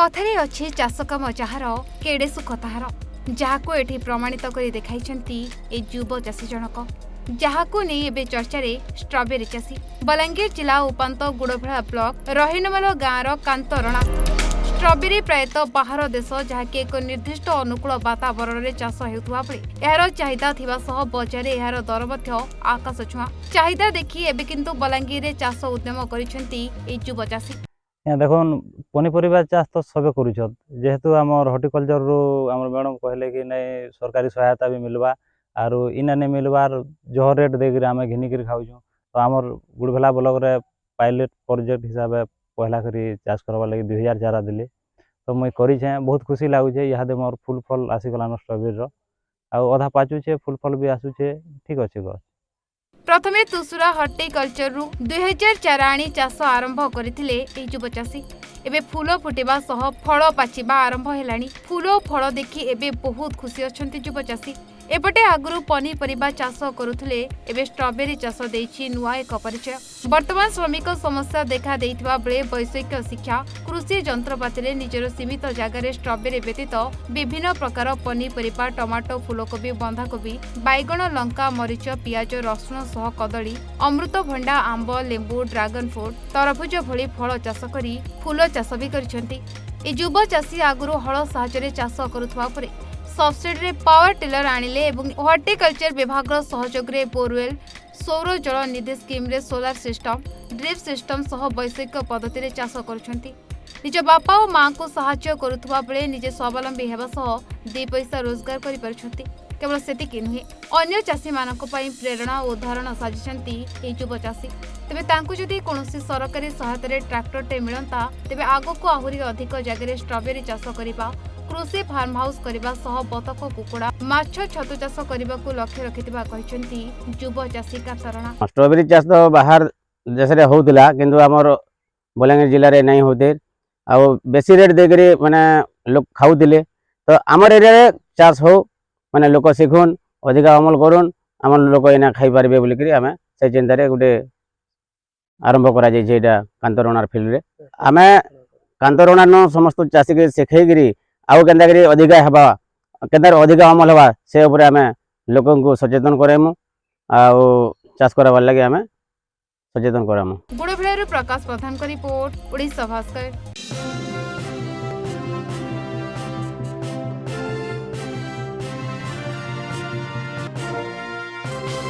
कथारे अच्छे चाष काम जार केड़े सुख ताहार जहाको एठी प्रमाणित करी देखाइछंती ए युव चाषी जनक जहाको नहीं एबे चर्चा रे स्ट्रॉबेरी चाषी बलांगीर जिला उपांत गुड़भेड़ा ब्लॉक रहीनमाल गाँवर कांतरणा स्ट्रॉबेरी प्रायतः बाहर देश जहाँकि एक निर्दिष्ट अनुकूल वातावरण में चाष होता बेले यार चाहिदा थिबा सह बजार यार दर मध्य आकाश छुआ चाहिदा देखि एबे किंतु बलांगीर रे चाष उद्यम करिसेंती ए युव चाषी देखो पनीपरिया चाष तो सबे करूछत जेहेतु आमर हॉर्टिकल्चर रो आमर मैडम कहले कि नहीं सरकारी सहायता भी मिलवा आरो इना नहीं मिलवार जो रेट देकर आम घिनिक खाऊ तो आमर गुड़भेला ब्लॉक रे पायलट प्रोजेक्ट हिसाब से पहला करी चाष करवा लगे 2000 चारा दिले तो मुई करिछे बहुत खुशी लागुचे इहादे मोर फुल फल आसीगलान स्ट्रॉबेरी रो आ अधा पाचुचे फुल फल भी आसुचे ठीक अच्छे गछ प्रथमे तुसुरा हॉर्टिकल्चर रु 2000 चारा आनी चाष आरंभ करथिले ए युव चाषी एबे फूल फुटिबा सह फल पाचिबा आरंभ हेलानी फूल और फल देखि एबे बहुत खुशी अछंती युव चाषी एपटे आगुरु पनीपरिबा चाष करुथिले एबे स्ट्रॉबेरी चाष देछि नुआ एक परिचय वर्तमान श्रमिक समस्या देखा देइथिबा बेले वैषयिक शिक्षा कृषि जंत्रपाति रे निजर सीमित जगार स्ट्रॉबेरी व्यतीत विभिन्न प्रकार पनीपरिबा टमाटो फूलकोबी बंधाकोबी बैगण लंका मरीच पियाज रसुण सह कदली अमृतभंडा आंब लेंबू ड्रैगन फ्रूट तरभुज भली फल चाष करी फूल चाष भी करिसेंती ए युव चाषी आगुरु हल साहाय्य चाष करुथबा परे सब्सिडी रे पावर टिलर आनिले एवं हॉर्टिकल्चर विभाग सहयोग रे बोरवेल सौर जल निधि स्कीम रे सोलार सिस्टम ड्रिप सिस्टम सह वैषयिक पद्धति रे चाष करुछंती निज बापा और मां को सहाय्य करुथबा बेले निजे स्वावलंबी हेबा सह दे पैसा रोजगार करि परछंती केवल सेतिक नुहे अन्य चाषी मानक पई प्रेरणा और उदाहरण साजिछंती ए युव चाषी तेबे तांकु जदि कोनोसी सरकारी सहायता रे ट्रैक्टर टे मिलंता तेबे आगो को आहुरी अधिक जगह स्ट्रॉबेरी चाष करिबा कृषि फार्म हाउस करबा सह बतक कुकुड़ा माछ छतु चाष करबा को लक्ष्य रखितबा कहिसंती युव चाषी कातरणा स्ट्रॉबेरी चाष तो बाहर देश रे होउतला किंतु हमर बलांगीर जिल्ला रे नहीं होते आ बेसी रेट देकरी माने लोग खाउतिले तो हमर एरिया रे चाष हो माने लोक सिखुन अधिक अमल करुन हमर लोक एना खाई पारबे बोली करी हमें से चिंता रे गुटे आरंभ करा जाय छै एटा कांतरणार फील्ड रे हमें कांतरणार न समस्त चाषी के सिखै गिरी आउ केन्दा करी अधिक हेबा केन्दा अधिक अमल हेबा से ऊपर हमें लोकन को सचेतन करेमु आउ चाष करबार लागि हमें सचेतन करामु गुड़भेड़ा प्रकाश प्रधान का रिपोर्ट ओडिशा भास्कर।